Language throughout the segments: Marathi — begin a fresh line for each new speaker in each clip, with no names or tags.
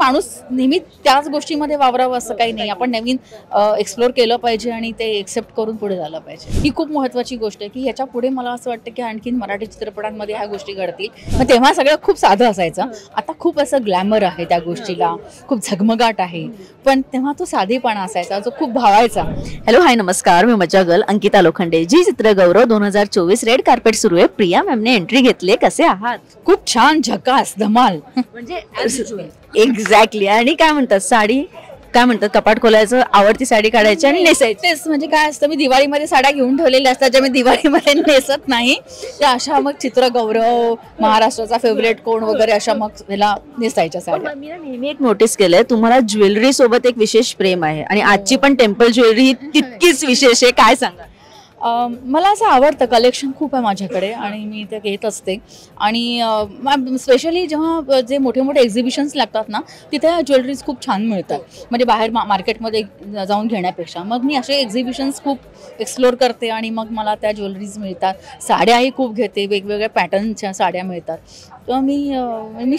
माणूस नेहमी त्याच गोष्टीमध्ये वावरावं असं काही नाही. आपण नवीन एक्सप्लोर केलं पाहिजे आणि ते एक्सेप्ट करून पुढे झालं पाहिजे. ही खूप महत्त्वाची गोष्ट आहे की ह्याच्या पुढे मला असं वाटतं की आणखीन मराठी चित्रपटांमध्ये ह्या गोष्टी घडतील. मग तेव्हा सगळं खूप साधं असायचं. आता खूप असं ग्लॅमर आहे त्या गोष्टीला, खूप झगमगाट आहे. पण तेव्हा तो साधेपणा असायचा जो खूप भावायचा.
हॅलो हाय नमस्कार, मी मज्जा गर्ल अंकिता लोखंडे. जी चित्रगौरव 2024 रेड कार्पेट सुरू आहे. प्रिया मॅमने एंट्री घेतली. कसे आहात?
खूप छान, झकास, धमाल.
म्हणजे एक्झॅक्टली. आणि काय म्हणतात, साडी काय म्हणतात, कपाट खोलायचं, आवडती साडी काढायची आणि नेसायची.
तेच म्हणजे काय असतं, मी दिवाळीमध्ये साड्या घेऊन ठेवलेल्या असतात ज्या मी दिवाळीमध्ये नेसत नाही. त्या अशा मग चित्रगौरव, महाराष्ट्राचा फेवरेट कोण वगैरे अशा मग ह्याला नेसायच्या साड्या.
मी नेहमी एक नोटीस केलंय, तुम्हाला ज्वेलरी सोबत एक विशेष प्रेम आहे आणि आजची पण टेम्पल ज्वेलरी ही तितकीच विशेष आहे. काय सांगा?
मला असं आवडतं, कलेक्शन खूप आहे माझ्याकडे आणि मी ते घेत असते. आणि स्पेशली जेव्हा जे मोठे मोठे एक्झिबिशन्स लागतात ना, तिथे ज्वेलरीज खूप छान मिळतात. म्हणजे बाहेर मार्केटमध्ये जाऊन घेण्यापेक्षा मग मी असे एक्झिबिशन्स खूप एक्सप्लोर करते आणि मग मला त्या ज्वेलरीज मिळतात. साड्याही खूप घेते, वेगवेगळ्या पॅटर्नच्या साड्या मिळतात. तर मी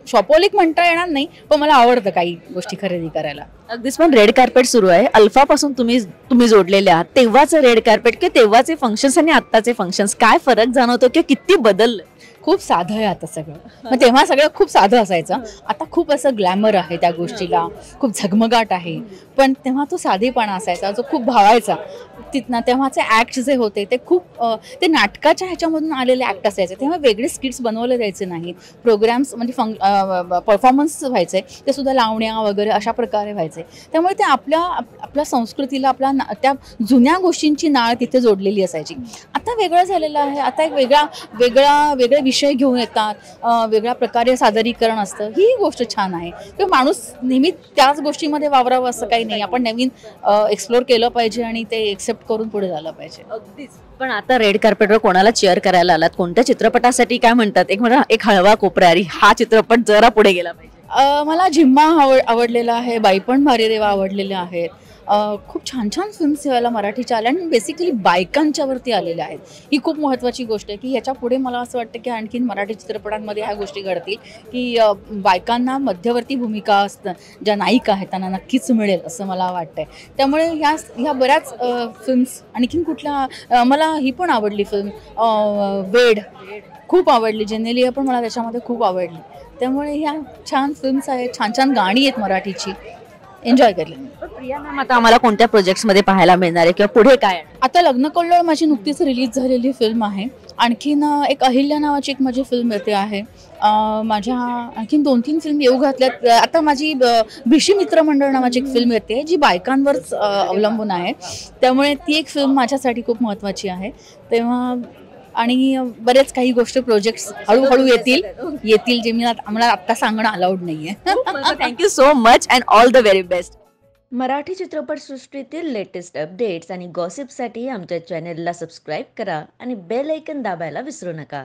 शॉपहोलिक म्हणता येणार नाही, पण मला आवडतं काही गोष्टी खरेदी करायला.
अगदीच. पण रेड कार्पेट सुरू आहे, अल्फापासून तुम्ही जोडलेले आहात. तेव्हाचं रेड कार्पेट किंवा तेव्हाचे फंक्शन्स आणि आत्ताचे फंक्शन्स, काय फरक जाणवतो किंवा किती बदललं?
खूप साधं आहे आता सगळं. मग तेव्हा सगळं खूप साधं असायचं. आता खूप असं ग्लॅमर आहे त्या गोष्टीला, खूप झगमगाट आहे. पण तेव्हा तो साधेपणा असायचा जो खूप भावायचा. तिथनं तेव्हाचे ॲक्ट जे होते ते खूप ते नाटकाच्या ह्याच्यामधून आलेले ॲक्ट असायचे. तेव्हा वेगळे स्किट्स बनवले जायचे नाहीत. प्रोग्राम्स म्हणजे परफॉर्मन्स व्हायचे ते सुद्धा लावण्या वगैरे अशा प्रकारे व्हायचे. त्यामुळे ते आपल्या संस्कृतीला, त्या जुन्या गोष्टींची नाळ तिथे जोडलेली असायची. आता वेगळं झालेलं आहे. आता एक वेगळे विषय घेऊन येतात, वेगळ्या प्रकारे सादरीकरण असतं. ही गोष्ट छान आहे की माणूस नेहमी त्याच गोष्टीमध्ये वावरावं असं काही नाही. आपण नवीन एक्सप्लोर केलं पाहिजे आणि ते एक्सेप्ट करून पुढे झालं पाहिजे.
अगदीच. पण आता रेड कार्पेटवर कोणाला चेअर करायला आलात? कोणत्या चित्रपटासाठी काय म्हणतात, एक हळवा कोपऱ्यारी हा चित्रपट जरा पुढे गेला पाहिजे?
मला झिम्मा आवडलेला आहे, बाई पण भारी देवा आवडलेले आहेत. खूप छान छान फिल्म्स यायला मराठीच्या आल्या आणि बेसिकली बायकांच्यावरती आलेल्या आहेत. ही खूप महत्त्वाची गोष्ट आहे की ह्याच्या पुढे मला असं वाटतं की आणखीन मराठी चित्रपटांमध्ये ह्या गोष्टी घडतील की बायकांना मध्यवर्ती भूमिका असतात, ज्या नायिका आहेत त्यांना नक्कीच मिळेल असं मला वाटतंय. त्यामुळे ह्या बऱ्याच फिल्म्स, आणखीन कुठल्या, मला ही पण आवडली फिल्म वेड, खूप आवडली. जेनेलिया पण मला त्याच्यामध्ये खूप आवडली. त्यामुळे ह्या छान फिल्म्स आहेत, छान छान गाणी आहेत मराठीची, एन्जॉय केली.
प्रिया मॅम, आता आम्हाला कोणत्या प्रोजेक्ट्समध्ये पाहायला मिळणार आहे किंवा पुढे काय?
आता लग्न कल्लोळ माझी नुकतीच रिलीज झालेली फिल्म आहे. आणखीन एक अहिल्या नावाची एक माझी फिल्म येते आहे. माझ्या आणखीन 2-3 फिल्म येऊ घातल्यात. आता माझी भिशी मित्र मंडळ नावाची एक फिल्म येते जी बायकांवरच अवलंबून आहे. त्यामुळे ती एक फिल्म माझ्यासाठी खूप महत्त्वाची आहे. तेव्हा आणि बरेच काही गोष्टी, प्रोजेक्ट्स हळूहळू येतील जे आम्हाला आत्ता सांगणं अलाउड नाहीये.
Thank you so much and all the very best.
Marathi चित्रपटसृष्टीतील लेटेस्ट अपडेट्स आणि गॉसिपसाठी आमच्या चॅनेलला सबस्क्राईब करा आणि बेल ऐकन दाबायला विसरू नका.